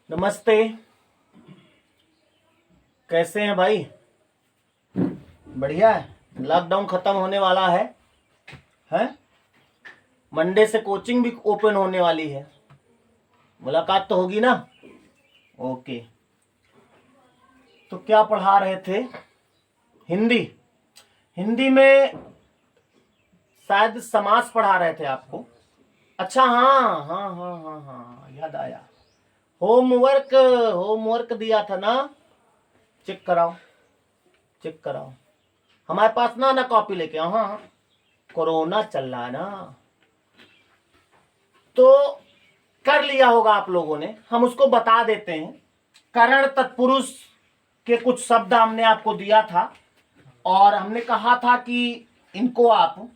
नमस्ते। कैसे हैं भाई? बढ़िया है। लॉकडाउन खत्म होने वाला है हैं? मंडे से कोचिंग भी ओपन होने वाली है। मुलाकात तो होगी ना? ओके। तो क्या पढ़ा रहे थे? हिंदी। हिंदी में शायद समास पढ़ा रहे थे आपको। अच्छा, हाँ हाँ हाँ हाँ हाँ, याद आया। होमवर्क होमवर्क दिया था ना? चेक कराओ, चेक कराओ। हमारे पास ना कॉपी लेके आओ। हाँ, कोरोना चल रहा है ना, तो कर लिया होगा आप लोगों ने। हम उसको बता देते हैं। करण तत्पुरुष के कुछ शब्द हमने आपको दिया था और हमने कहा था कि इनको आप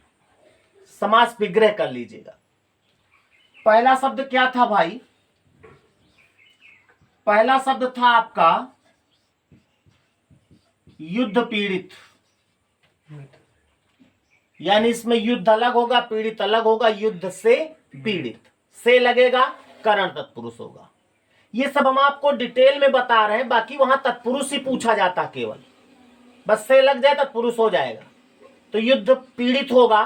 समास विग्रह कर लीजिएगा। पहला शब्द क्या था भाई? पहला शब्द था आपका युद्ध पीड़ित। यानी इसमें युद्ध अलग होगा, पीड़ित अलग होगा। युद्ध से पीड़ित, से लगेगा, करण तत्पुरुष होगा। ये सब हम आपको डिटेल में बता रहे हैं। बाकी वहां तत्पुरुष ही पूछा जाता केवल, बस से लग जाए तत्पुरुष हो जाएगा। तो युद्ध पीड़ित होगा।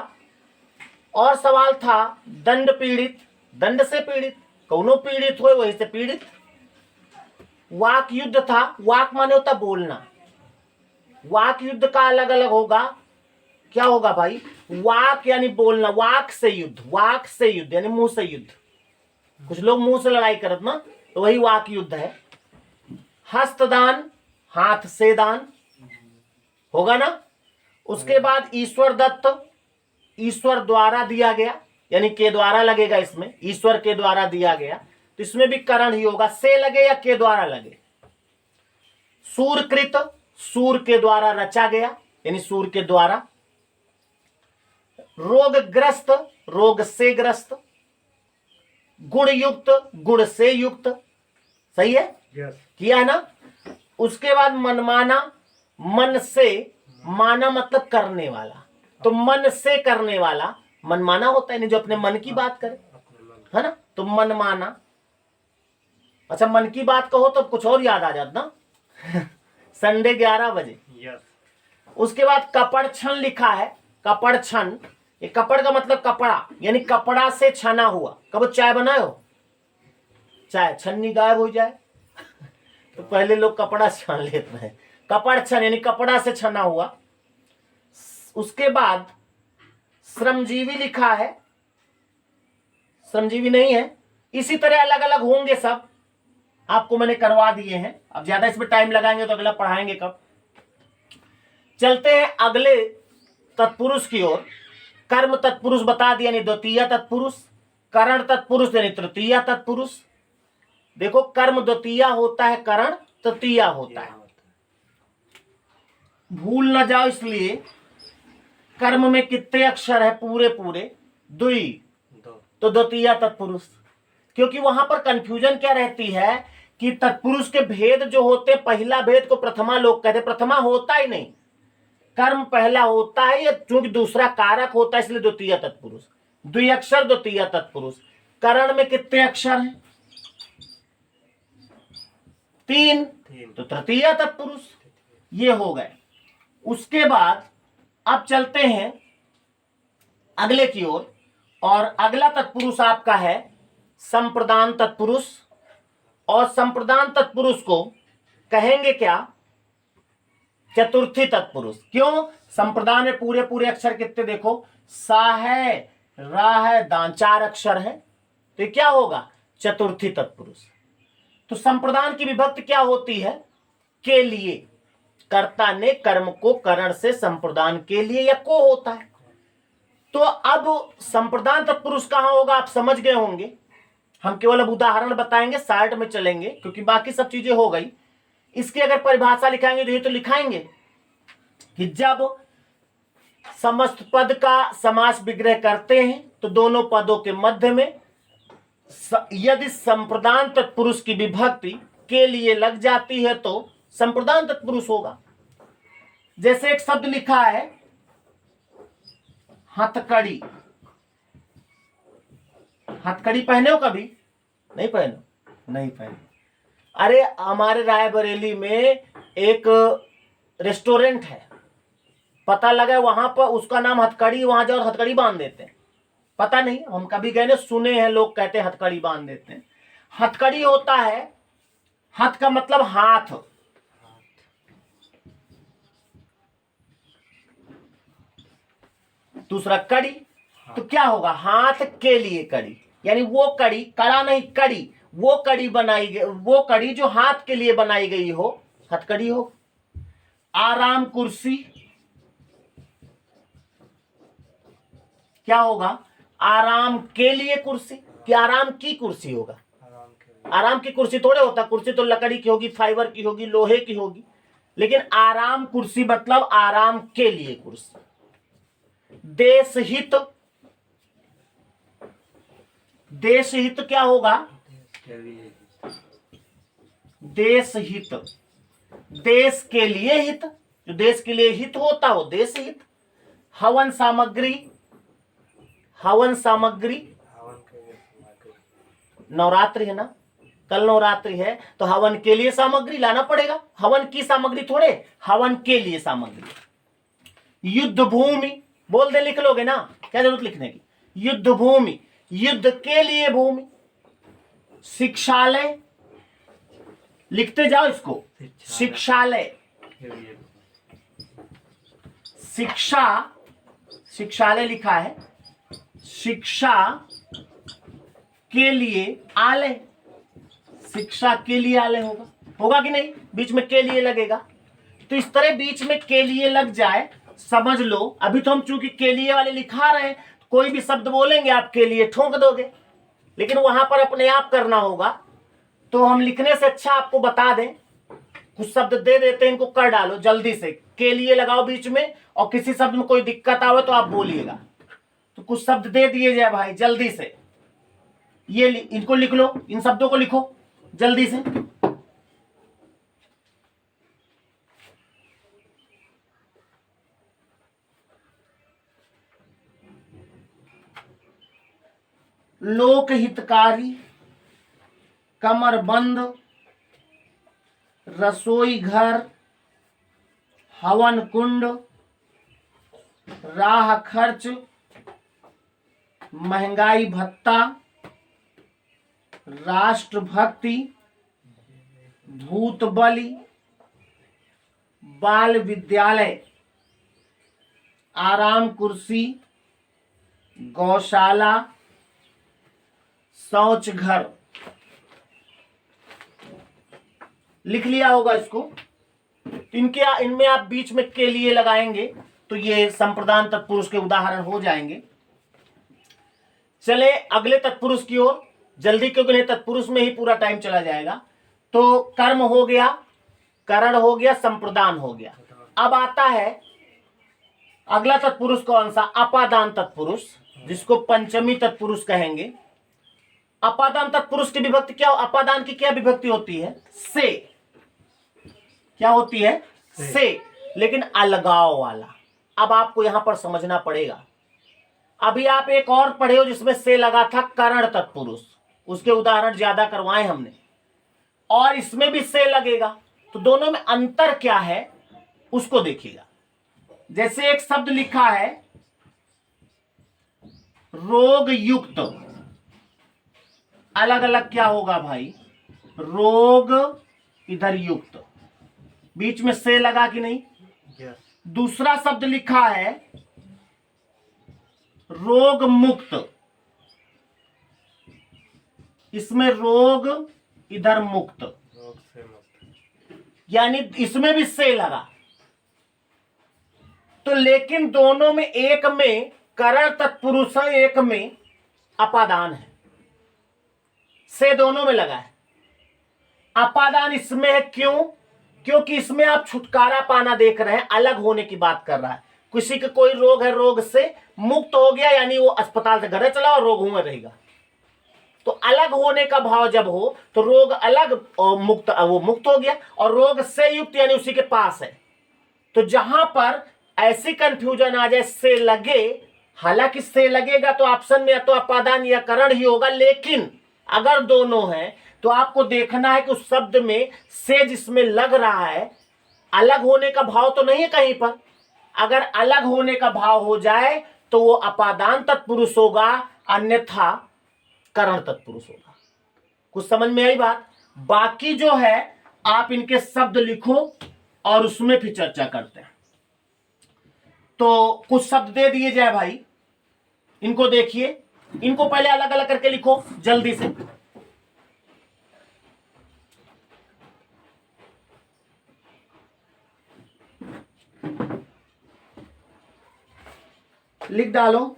और सवाल था दंड पीड़ित, दंड से पीड़ित, कौनो पीड़ित हो वही से पीड़ित। वाक युद्ध था। वाक माने होता बोलना। वाक युद्ध का अलग अलग होगा। क्या होगा भाई? वाक यानी बोलना, वाक से युद्ध, वाक से युद्ध यानी मुंह से युद्ध। कुछ लोग मुंह से लड़ाई करत ना, तो वही वाक युद्ध है। हस्तदान, हाथ से दान होगा ना। उसके बाद ईश्वर दत्त, ईश्वर द्वारा दिया गया, यानी के द्वारा लगेगा इसमें, ईश्वर के द्वारा दिया गया, तो इसमें भी करण ही होगा, से लगे या के द्वारा लगे। सूरकृत, सूर के द्वारा रचा गया, यानी सूर के द्वारा। रोगग्रस्त, रोग से ग्रस्त। गुण युक्त, गुण से युक्त। सही है? किया है ना। उसके बाद मनमाना, मन से, माना मतलब करने वाला, तो मन से करने वाला मनमाना होता है, नहीं जो अपने मन की बात करे, है ना, तो मनमाना। अच्छा, मन की बात कहो तो कुछ और याद आ जाता ना। संडे 11 बजे। उसके बाद कपड़ छन लिखा है। कपड़ छन, ये कपड़ का मतलब कपड़ा, यानी कपड़ा से छना हुआ। कब चाय बनाए हो? चाय छन्नी गायब हो जाए तो पहले लोग कपड़ा छान लेते हैं। कपड़ छन यानी कपड़ा से छना हुआ। उसके बाद श्रमजीवी लिखा है। श्रमजीवी नहीं है। इसी तरह अलग अलग होंगे सब, आपको मैंने करवा दिए हैं। अब ज्यादा इसमें टाइम लगाएंगे तो अगला पढ़ाएंगे कब। चलते हैं अगले तत्पुरुष की ओर। कर्म तत्पुरुष बता दिया, यानी द्वितीय तत्पुरुष। करण तत्पुरुष यानी तृतीय तत्पुरुष। देखो, कर्म द्वितीय होता है, करण तृतीय होता है। भूल न जाओ इसलिए। कर्म में कितने अक्षर है? पूरे पूरे दुई, तो द्वितीय तत्पुरुष। क्योंकि वहां पर कंफ्यूजन क्या रहती है कि तत्पुरुष के भेद जो होते, पहला भेद को प्रथमा लोग कहते, प्रथमा होता ही नहीं। कर्म पहला होता है, या चूंकि दूसरा कारक होता है इसलिए द्वितीय तत्पुरुष। द्विअक्षर द्वितीय तत्पुरुष। करण में कितने अक्षर हैं? 3, तो तृतीय तत्पुरुष ये हो गए। उसके बाद अब चलते हैं अगले की ओर, और अगला तत्पुरुष आपका है संप्रदान तत्पुरुष। और संप्रदान तत्पुरुष को कहेंगे क्या? चतुर्थी तत्पुरुष। क्यों? संप्रदान में पूरे पूरे अक्षर कितने देखो, सा है, रा है, दान, 4 अक्षर है, तो ये क्या होगा? चतुर्थी तत्पुरुष। तो संप्रदान की विभक्ति क्या होती है? के लिए। कर्ता ने कर्म को करण से संप्रदान के लिए, या को होता है। तो अब संप्रदान तत्पुरुष कहां होगा आप समझ गए होंगे। हम केवल अब उदाहरण बताएंगे, साइड में चलेंगे, क्योंकि बाकी सब चीजें हो गई। इसकी अगर परिभाषा लिखाएंगे तो ये तो लिखाएंगे कि जब समस्त पद का समास विग्रह करते हैं तो दोनों पदों के मध्य में यदि संप्रदान तत्पुरुष की विभक्ति के लिए लग जाती है तो संप्रदान तत्पुरुष होगा। जैसे एक शब्द लिखा है हथकड़ी। हथकड़ी पहने हो कभी? नहीं पहनो, नहीं पहने। अरे हमारे रायबरेली में एक रेस्टोरेंट है, पता लगा वहां पर उसका नाम हथकड़ी, वहां जाओ हथकड़ी बांध देते हैं। पता नहीं, हम कभी गए ना, सुने हैं लोग कहते हैं हथकड़ी बांध देते हैं। हथकड़ी होता है, हथ का मतलब हाथ, दूसरा कड़ी, तो क्या होगा, हाथ के लिए कड़ी, यानी वो कड़ी, कड़ा नहीं कड़ी, वो कड़ी बनाई गई, वो कड़ी जो हाथ के लिए बनाई गई हो, हथकड़ी हो। आराम कुर्सी, क्या होगा, आराम के लिए कुर्सी, कि आराम की कुर्सी होगा, आराम की कुर्सी थोड़े होता, कुर्सी तो लकड़ी की होगी, फाइबर की होगी, लोहे की होगी, लेकिन आराम कुर्सी मतलब आराम के लिए कुर्सी। देशहित, देशहित क्या होगा, देशहित, देश के लिए हित, जो देश के लिए हित होता हो देशहित। हवन सामग्री, हवन सामग्री, नवरात्रि है ना, कल नवरात्रि है तो हवन के लिए सामग्री लाना पड़ेगा, हवन की सामग्री थोड़े, हवन के लिए सामग्री। युद्ध भूमि, बोल दे लिख लोगे ना, क्या जरूरत लिखने की, युद्ध भूमि, युद्ध के लिए भूमि। शिक्षालय, लिखते जाओ इसको, शिक्षालय, शिक्षा, शिक्षालय लिखा है, शिक्षा के लिए आलय, शिक्षा के लिए आलय होगा, होगा कि नहीं, बीच में के लिए लगेगा, तो इस तरह बीच में के लिए लग जाए, समझ लो। अभी तो हम चूंकि के लिए वाले लिखा रहे हैं, कोई भी शब्द बोलेंगे आप के लिए ठोक दोगे, लेकिन वहां पर अपने आप करना होगा, तो हम लिखने से अच्छा आपको बता दें, कुछ शब्द दे देते हैं, इनको कर डालो जल्दी से, के लिए लगाओ बीच में, और किसी शब्द में कोई दिक्कत आवे तो आप बोलिएगा। तो कुछ शब्द दे दिए जाए भाई जल्दी से, ये इनको लिख लो, इन शब्दों को लिखो जल्दी से। लोकहितकारी, कमरबंद, रसोई घर, हवन कुंड, राह खर्च, महंगाई भत्ता, राष्ट्रभक्ति, धूत बलि, बाल विद्यालय, आराम कुर्सी, गौशाला, शौच घर। लिख लिया होगा इसको, इनमें आप बीच में के लिए लगाएंगे तो ये संप्रदान तत्पुरुष के उदाहरण हो जाएंगे। चले अगले तत्पुरुष की ओर जल्दी, क्योंकि नहीं तत्पुरुष में ही पूरा टाइम चला जाएगा। तो कर्म हो गया, करण हो गया, संप्रदान हो गया। अब आता है अगला तत्पुरुष कौन सा, अपादान तत्पुरुष, जिसको पंचमी तत्पुरुष कहेंगे। अपादान तत्पुरुष की विभक्ति क्या, अपादान की क्या विभक्ति होती है, से, क्या होती है, से, लेकिन अलगाव वाला। अब आपको यहां पर समझना पड़ेगा, अभी आप एक और पढ़े हो जिसमें से लगा था, करण तत्पुरुष, उसके उदाहरण ज्यादा करवाए हमने, और इसमें भी से लगेगा, तो दोनों में अंतर क्या है उसको देखिएगा। जैसे एक शब्द लिखा है रोग युक्त, अलग अलग क्या होगा भाई, रोग, इधर युक्त, बीच में से लगा कि नहीं। दूसरा शब्द लिखा है रोग मुक्त, इसमें रोग, इधर मुक्त, यानी इसमें भी से लगा। तो लेकिन दोनों में, एक में करण तत्पुरुष है, एक में अपादान है, से दोनों में लगा है। अपादान इसमें है, क्यों, क्योंकि इसमें आप छुटकारा पाना देख रहे हैं, अलग होने की बात कर रहा है। किसी का कोई रोग है, रोग से मुक्त हो गया, यानी वो अस्पताल से घर चला और रोग हुए रहेगा। तो अलग होने का भाव जब हो तो रोग अलग और मुक्त, वो मुक्त हो गया, और रोग से युक्त यानी उसी के पास है। तो जहां पर ऐसी कंफ्यूजन आ जाए से लगे, हालांकि से लगेगा तो ऑप्शन में या तो अपादान या करण ही होगा, लेकिन अगर दोनों हैं तो आपको देखना है कि उस शब्द में से जिसमें लग रहा है, अलग होने का भाव तो नहीं है कहीं पर। अगर अलग होने का भाव हो जाए तो वो अपादान तत्पुरुष होगा, अन्यथा करण तत्पुरुष होगा। कुछ समझ में आई बात? बाकी जो है आप इनके शब्द लिखो और उसमें फिर चर्चा करते हैं। तो कुछ शब्द दे दिए जाए भाई, इनको देखिए, इनको पहले अलग अलग करके लिखो जल्दी से। लिख डालो।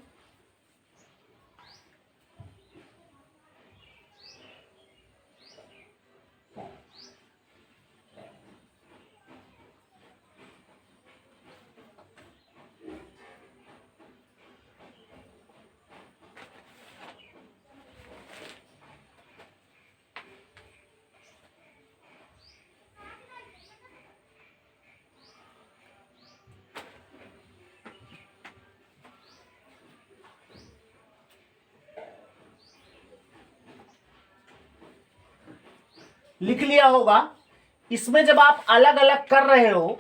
लिख लिया होगा। इसमें जब आप अलग अलग कर रहे हो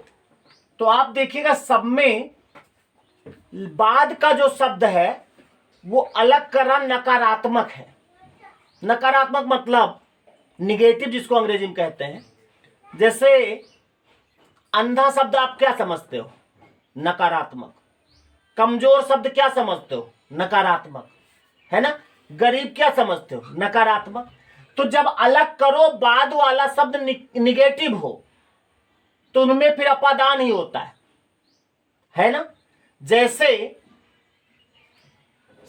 तो आप देखिएगा सब में बाद का जो शब्द है वो अलग कर रहा नकारात्मक है। नकारात्मक मतलब निगेटिव, जिसको अंग्रेजी में कहते हैं। जैसे अंधा शब्द आप क्या समझते हो? नकारात्मक। कमजोर शब्द क्या समझते हो? नकारात्मक, है ना। गरीब क्या समझते हो? नकारात्मक। तो जब अलग करो बाद वाला शब्द निगेटिव हो तो उनमें फिर अपादान ही होता है ना। जैसे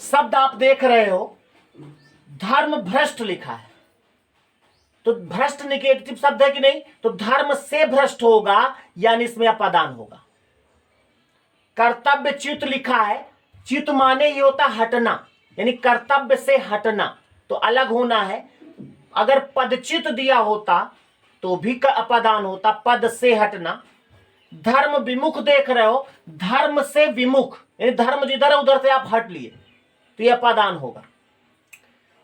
शब्द आप देख रहे हो, धर्म भ्रष्ट लिखा है, तो भ्रष्ट निगेटिव शब्द है कि नहीं? तो धर्म से भ्रष्ट होगा, यानी इसमें अपादान होगा। कर्तव्य च्युत लिखा है, च्युत माने ही होता हटना, यानी कर्तव्य से हटना, तो अलग होना है। अगर पदच्युत दिया होता तो भी अपादान होता, पद से हटना। धर्म विमुख देख रहे हो, धर्म से विमुख, यानी धर्म जिधर है उधर से आप हट लिए तो यह अपादान होगा।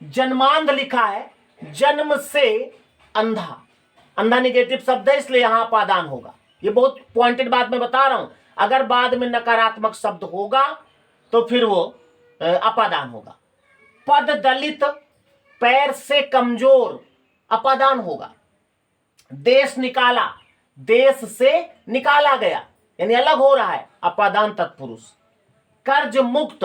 जन्मांध लिखा है, जन्म से अंधा, अंधा निगेटिव शब्द है इसलिए यहां अपादान होगा। ये बहुत पॉइंटेड बात मैं बता रहा हूं। अगर बाद में नकारात्मक शब्द होगा तो फिर वो अपादान होगा। पद दलित, पैर से कमजोर, अपादान होगा। देश निकाला, देश से निकाला गया, यानी अलग हो रहा है, अपादान तत्पुरुष। कर्ज मुक्त,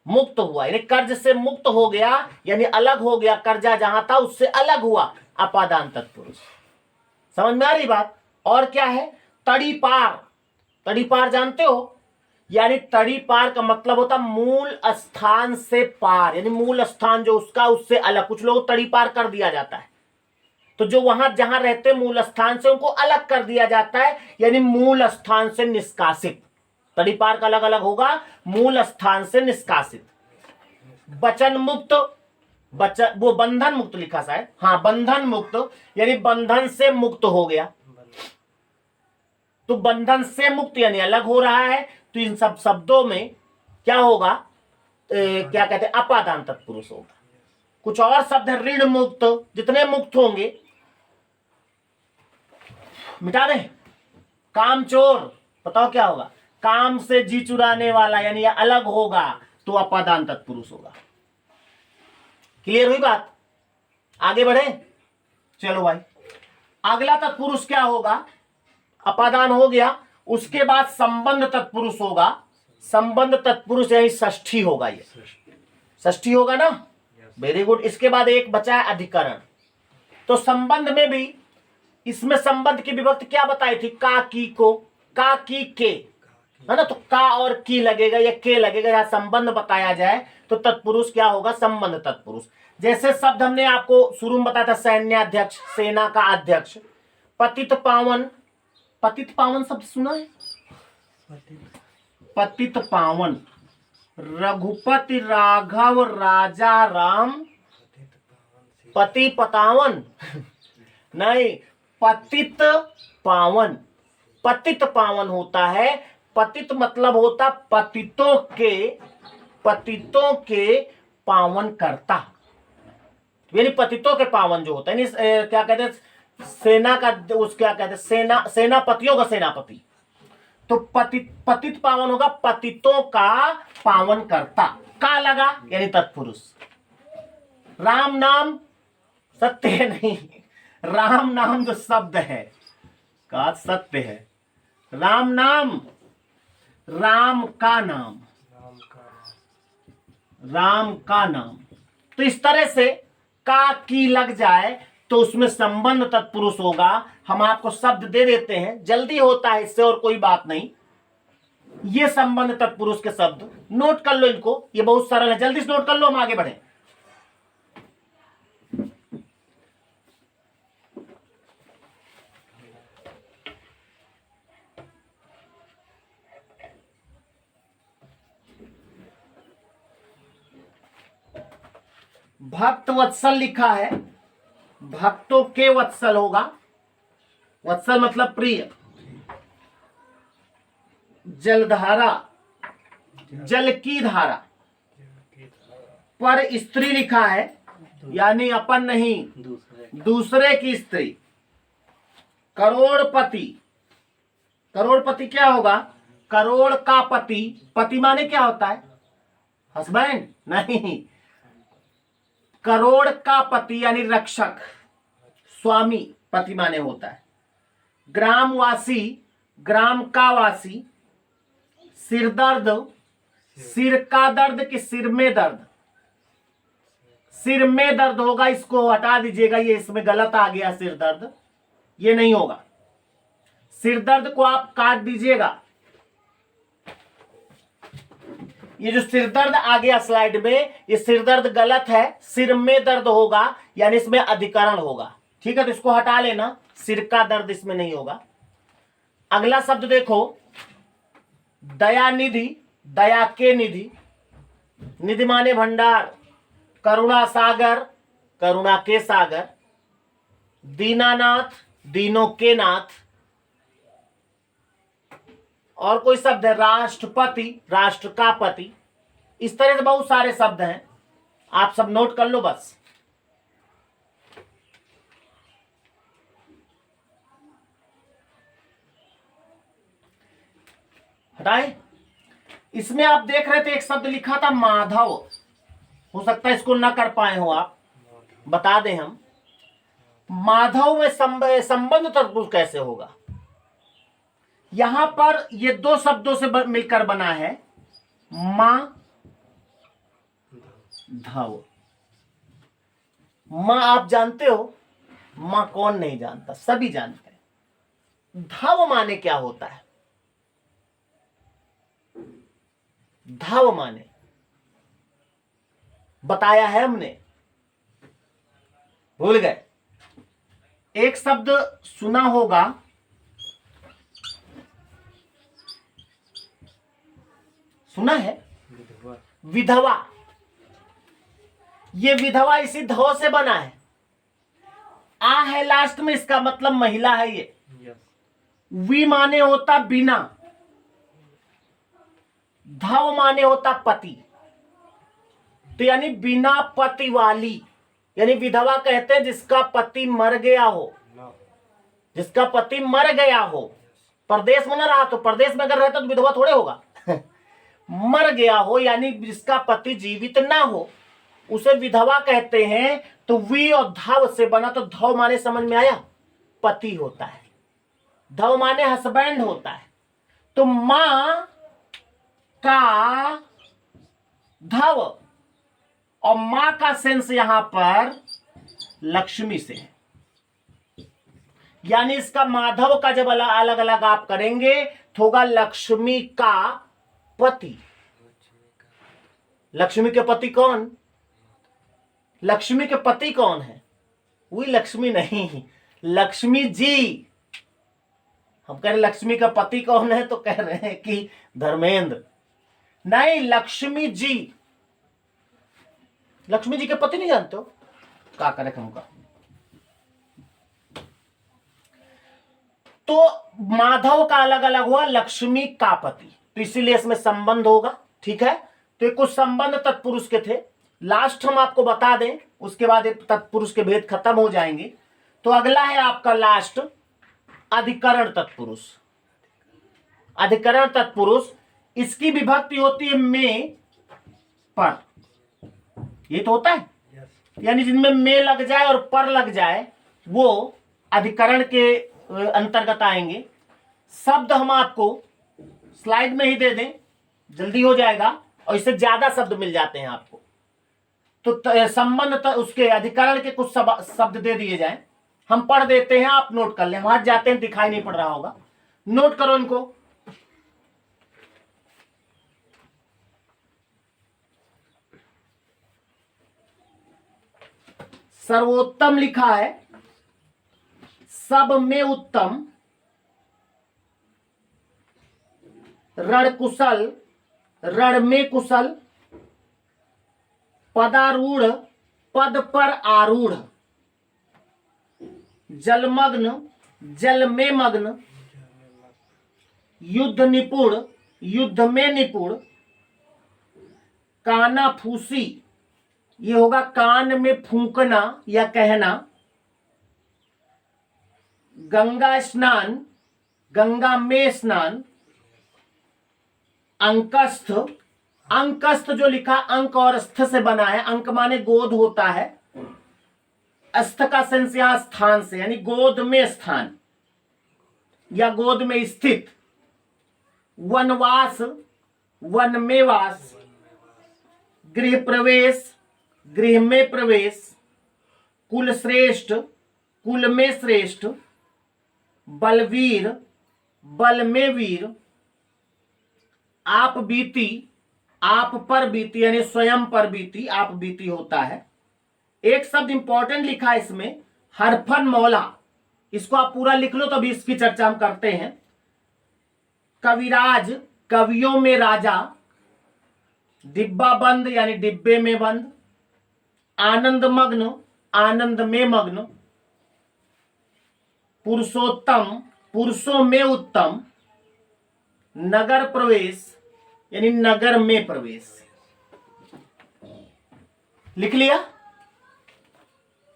मुक्त हुआ, यानी कर्ज से मुक्त हो गया, यानी अलग हो गया, कर्जा जहां था उससे अलग हुआ, अपादान तत्पुरुष। समझ में आ रही बात? और क्या है? तड़ी पार, तड़ी पार जानते हो? यानी तड़ी पार का मतलब होता मूल स्थान से पार, यानी मूल स्थान जो उसका उससे अलग। कुछ लोग तड़ी पार कर दिया जाता है, तो जो वहां जहां रहते मूल स्थान से उनको अलग कर दिया जाता है, यानी मूल स्थान से निष्कासित। तड़ी पार का अलग अलग होगा, मूल स्थान से निष्कासित। वचन मुक्त, बचन वो बंधन मुक्त लिखा शायद, हाँ बंधन मुक्त, यानी बंधन से मुक्त हो गया। तो बंधन से मुक्त यानी अलग हो रहा है, तो इन सब शब्दों में क्या होगा? क्या कहते हैं? अपादान तत्पुरुष होगा। कुछ और शब्द है, ऋण मुक्त, जितने मुक्त होंगे मिटा दें। कामचोर, बताओ क्या होगा? काम से जी चुराने वाला, यानी यह अलग होगा तो अपादान तत्पुरुष होगा। क्लियर हुई बात? आगे बढ़े, चलो भाई। अगला तत्पुरुष क्या होगा? अपादान हो गया, उसके बाद संबंध तत्पुरुष होगा। संबंध तत्पुरुष यही षष्ठी होगा, ये षष्ठी होगा ना। Very good. इसके बाद एक बचा है अधिकरण। तो संबंध में भी, इसमें संबंध की विभक्ति क्या बताई थी? का की को, का की के, है ना। तो का और की लगेगा या के लगेगा, या संबंध बताया जाए तो तत्पुरुष क्या होगा? संबंध तत्पुरुष। जैसे शब्द हमने आपको शुरू में बताया था, सैन्याध्यक्ष, सेना का अध्यक्ष। पतित पावन, पतित पावन शब्द सुना है? पतित पावन, रघुपति राघव राजा राम, पति पतावन नहीं, पतित पावन। पतित पावन होता है, पतित मतलब होता पतितों के, पतितों के पावन करता। यानी पतितों के पावन जो होता है, यानी क्या कहते हैं, सेना का उस क्या कहते हैं, सेनापतियों का सेनापति। तो पतित पावन होगा पतितों का पावन करता, का लगा यानी तत्पुरुष। राम नाम सत्य है नहीं, राम नाम जो शब्द है का सत्य है। राम नाम, राम का नाम, राम का नाम। तो इस तरह से का की लग जाए तो उसमें संबंध तत्पुरुष होगा। हम आपको शब्द दे देते हैं, जल्दी होता है इससे और कोई बात नहीं। ये संबंध तत्पुरुष के शब्द नोट कर लो इनको, ये बहुत सरल है, जल्दी से नोट कर लो, हम आगे बढ़े। भक्त वत्सल लिखा है, भक्तों के वत्सल होगा, वत्सल मतलब प्रिय। जलधारा, जल की धारा। पर स्त्री लिखा है, यानी अपन नहीं, दूसरे की स्त्री। करोड़पति, करोड़पति क्या होगा, करोड़ का पति। पति माने क्या होता है, हस्बैंड नहीं, करोड़ का पति यानी रक्षक, स्वामी, पति माने होता है। ग्रामवासी, ग्राम का वासी। सिर दर्द, सिर का दर्द कि सिर में दर्द, सिर में दर्द होगा, इसको हटा दीजिएगा, ये इसमें गलत आ गया, सिर दर्द ये नहीं होगा, सिर दर्द को आप काट दीजिएगा। ये जो सिर दर्द आ गया स्लाइड में, ये सिर दर्द गलत है, सिर में दर्द होगा, यानी इसमें अधिकरण होगा, ठीक है, तो इसको हटा लेना, सिर का दर्द इसमें नहीं होगा। अगला शब्द देखो, दयानिधि, दया के निधि। निधि माने भंडार। करुणा सागर, करुणा के सागर। दीनानाथ, दीनों के नाथ। और कोई शब्द है, राष्ट्रपति, राष्ट्र का पति। इस तरह से बहुत सारे शब्द हैं, आप सब नोट कर लो बस। हटाए। इसमें आप देख रहे थे एक शब्द लिखा था माधव, हो सकता है इसको ना कर पाए हो आप, बता दें हम। माधव में संबंध तत्पुरुष कैसे होगा। यहां पर ये दो शब्दों से मिलकर बना है, मां धव। मां आप जानते हो, मां कौन नहीं जानता, सभी जानते हैं। धव माने क्या होता है, धव माने बताया है हमने, भूल गए। एक शब्द सुना होगा, सुना है, विधवा। ये विधवा इसी धव से बना है, आ है लास्ट में, इसका मतलब महिला है ये। वी माने होता बिना, धव माने होता पति, तो यानी बिना पति वाली, यानी विधवा कहते हैं जिसका पति मर गया हो, जिसका पति मर गया हो, परदेश में न रहा, तो परदेश में अगर रहता तो विधवा थोड़े होगा मर गया हो, यानी जिसका पति जीवित ना हो, उसे विधवा कहते हैं। तो वी और धव से बना, तो धव माने समझ में आया, पति होता है, धव माने हस्बैंड होता है। तो मां का धव, और मां का सेंस यहां पर लक्ष्मी से है, यानी इसका माधव का जब अलग अलग आप करेंगे तो होगा लक्ष्मी का पति। लक्ष्मी के पति कौन, लक्ष्मी के पति कौन है, वही लक्ष्मी नहीं, लक्ष्मी जी। हम कह रहे लक्ष्मी का पति कौन है, तो कह रहे हैं कि धर्मेंद्र, नहीं, लक्ष्मी जी। लक्ष्मी जी के पति नहीं जानते हो, क्या करे हमका। तो माधव का अलग अलग हुआ, लक्ष्मी का पति, तो इसीलिए इसमें संबंध होगा, ठीक है। तो ये कुछ संबंध तत्पुरुष के थे। लास्ट हम आपको बता दें उसके बाद तत्पुरुष के भेद खत्म हो जाएंगे। तो अगला है आपका लास्ट अधिकरण तत्पुरुष। अधिकरण तत्पुरुष, इसकी विभक्ति होती है में पर। ये तो होता है, यानी जिनमें में लग जाए और पर लग जाए वो अधिकरण के अंतर्गत आएंगे। शब्द हम आपको स्लाइड में ही दे दें, जल्दी हो जाएगा, और इससे ज्यादा शब्द मिल जाते हैं आपको। तो संबंध उसके अधिकरण के कुछ शब्द दे दिए जाएं, हम पढ़ देते हैं, आप नोट कर लें। वहां जाते हैं, दिखाई नहीं पड़ रहा होगा, नोट करो इनको। सर्वोत्तम लिखा है, सब में उत्तम, रण कुशल, रण में कुशल, पदारूढ़, पद पर आरूढ़, जलमग्न, जल में मग्न, युद्ध निपुण, युद्ध में निपुण, कानाफूसी, ये होगा कान में फूंकना या कहना, गंगा स्नान, गंगा में स्नान, अंकस्थ, अंकस्थ जो लिखा अंक और स्थ से बना है, अंक माने गोद होता है, अस्थ का सेंस यहां स्थान से, यानी गोद में स्थान या गोद में स्थित, वनवास, वन में वास, गृह प्रवेश, गृह में प्रवेश, कुल श्रेष्ठ, कुल में श्रेष्ठ, बलवीर, बल में वीर, आप बीती, आप पर बीती, यानी स्वयं पर बीती, आप बीती होता है। एक शब्द इंपॉर्टेंट लिखा है इसमें, हरफन मौला, इसको आप पूरा लिख लो, तो अभी इसकी चर्चा हम करते हैं। कविराज, कवियों में राजा, डिब्बा बंद यानी डिब्बे में बंद, आनंद मग्न, आनंद में मग्न, पुरुषोत्तम, पुरुषों में उत्तम, नगर प्रवेश यानी नगर में प्रवेश। लिख लिया?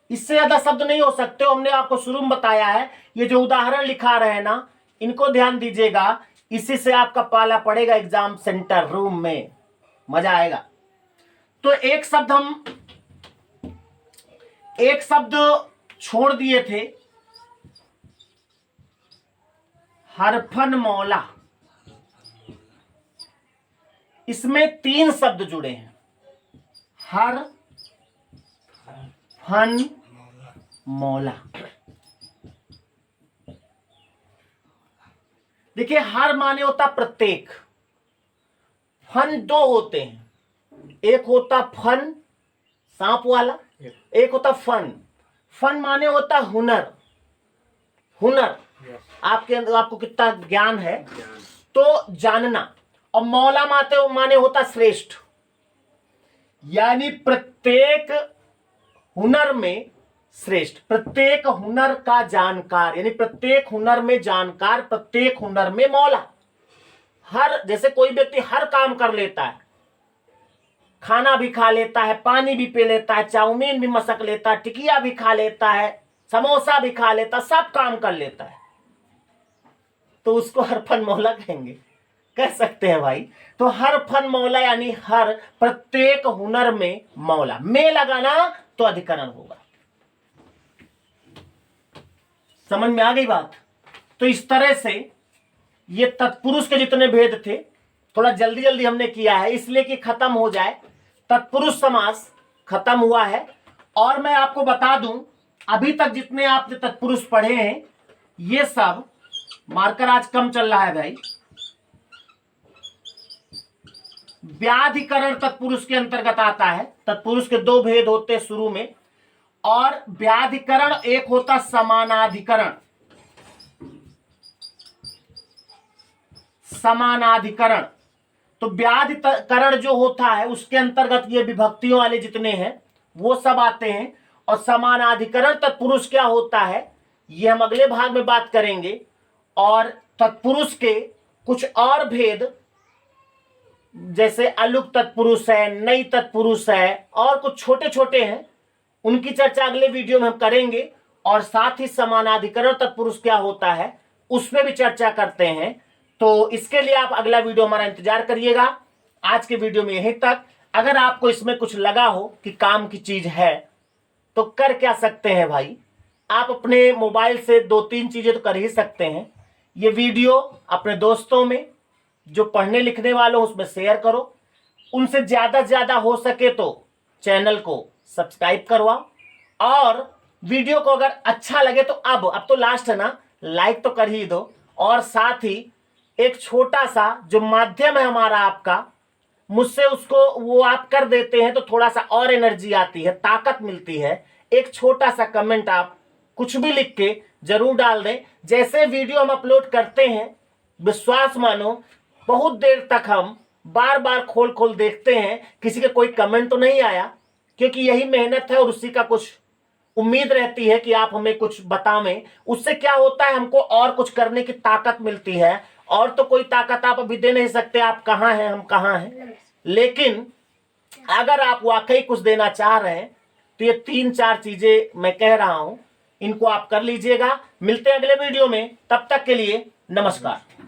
इससे ज्यादा शब्द नहीं हो सकते, हमने आपको शुरू में बताया है। ये जो उदाहरण लिखा रहे हैं ना, इनको ध्यान दीजिएगा, इसी से आपका पाला पड़ेगा एग्जाम सेंटर रूम में, मजा आएगा। तो एक शब्द छोड़ दिए थे, हरफन मौला, इसमें 3 शब्द जुड़े हैं, हर फन मौला। देखिए, हर माने होता प्रत्येक, फन 2 होते हैं, एक होता फन सांप वाला, एक होता फन। फन माने होता हुनर, हुनर आपके अंदर, आपको कितना ज्ञान है तो जानना। और मौला माने होता श्रेष्ठ, यानी प्रत्येक हुनर में श्रेष्ठ, प्रत्येक हुनर का जानकार, यानी प्रत्येक हुनर में जानकार, प्रत्येक हुनर में मौला। हर, जैसे कोई व्यक्ति हर काम कर लेता है, खाना भी खा लेता है, पानी भी पी लेता है, चाउमीन भी मसक लेता है, टिकिया भी खा लेता है, समोसा भी खा लेता, सब काम कर लेता है, तो उसको हर फन मौला कहेंगे, कह सकते हैं भाई। तो हर फन मौला यानी हर, प्रत्येक हुनर में मौला, में लगाना तो अधिकरण होगा। समझ में आ गई बात? तो इस तरह से ये तत्पुरुष के जितने भेद थे, थोड़ा जल्दी जल्दी हमने किया है, इसलिए कि खत्म हो जाए। तत्पुरुष समास खत्म हुआ है। और मैं आपको बता दूं, अभी तक जितने आपने तत्पुरुष पढ़े हैं, ये सब मार्कर आज कम चल रहा है भाई, व्याधिकरण तत्पुरुष के अंतर्गत आता है। तत्पुरुष के 2 भेद होते हैं शुरू में, और व्याधिकरण एक होता समानाधिकरण, समानाधिकरण। तो व्याधिकरण जो होता है उसके अंतर्गत ये विभक्तियों वाले जितने हैं वो सब आते हैं। और समानाधिकरण तत्पुरुष क्या होता है ये हम अगले भाग में बात करेंगे। और तत्पुरुष के कुछ और भेद, जैसे अलुक तत्पुरुष है, नई तत्पुरुष है, और कुछ छोटे छोटे हैं, उनकी चर्चा अगले वीडियो में हम करेंगे, और साथ ही समानाधिकरण तत्पुरुष क्या होता है उसमें भी चर्चा करते हैं। तो इसके लिए आप अगला वीडियो हमारा इंतजार करिएगा। आज के वीडियो में यहीं तक। अगर आपको इसमें कुछ लगा हो कि काम की चीज है तो कर क्या सकते हैं भाई, आप अपने मोबाइल से 2-3 चीजें तो कर ही सकते हैं। ये वीडियो अपने दोस्तों में जो पढ़ने लिखने वाले हो उसमें शेयर करो, उनसे ज्यादा से ज्यादा हो सके तो चैनल को सब्सक्राइब करवाओ, और वीडियो को अगर अच्छा लगे तो अब तो लास्ट है ना, लाइक तो कर ही दो। और साथ ही एक छोटा सा जो माध्यम है हमारा आपका, मुझसे उसको वो आप कर देते हैं तो थोड़ा सा और एनर्जी आती है, ताकत मिलती है। एक छोटा सा कमेंट आप कुछ भी लिख के जरूर डाल दें। जैसे वीडियो हम अपलोड करते हैं, विश्वास मानो बहुत देर तक हम बार बार खोल खोल देखते हैं किसी के कोई कमेंट तो नहीं आया, क्योंकि यही मेहनत है और उसी का कुछ उम्मीद रहती है कि आप हमें कुछ बतावें। उससे क्या होता है, हमको और कुछ करने की ताकत मिलती है। और तो कोई ताकत आप अभी दे नहीं सकते, आप कहाँ हैं हम कहाँ हैं। लेकिन अगर आप वाकई कुछ देना चाह रहे हैं तो ये 3-4 चीजें मैं कह रहा हूं, इनको आप कर लीजिएगा। मिलते हैं अगले वीडियो में, तब तक के लिए नमस्कार।